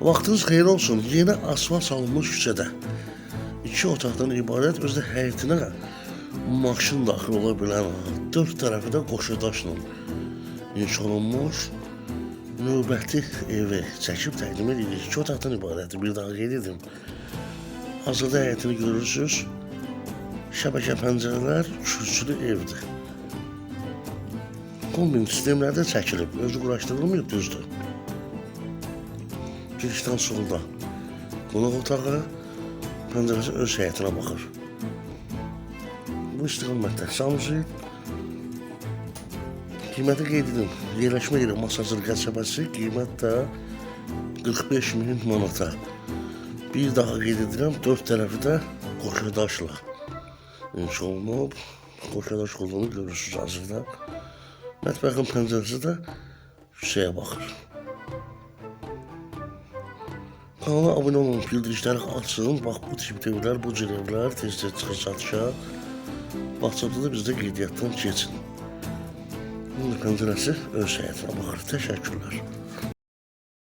Vaxtınız xeyir olsun. Yeni asfalt salınmış küçədə. 2 otaqdan ibarət, özdə həyətinə maşın daxil ola bilən, 4 tərəfi də qoşudaşla inşa olunmuş növbəti evi çəkib təqdim edirik. 2 otaqdan ibarətdir, bir daha qeyd edim. Hazırda həyətini görürsünüz. Şəbəkə pəncərələr, kürsülü evdir. Kombin sistemlərdə çəkilib, özü quraşdırılmıyor, düzdür. Girişdən solda qonaq otağı, pəncərəsi öz həyətinə baxır. Bu istiqamətdə Samsun qiyməti qeyd edim. Yerləşmə yeri Masazır qəsəbəsi, qiymət də 45.000 manata. Bir daha qeyd edirəm, 4 tərəfi də qoşudaşla inşa olunub. Qoşudaş olduğunu görürsünüz hazırda. Mətbəxin pəncərəsi də küçəyə baxır. Kanala abunə olun, bildirişləri açın. Bax, bu tip evlər, bu cür evlər tez-tez çıxır satışa. WhatsApp'da da bizdə qeydiyyatdan keçin. Bunun pəncərəsi öz həyətinə baxır. Təşəkkürlər.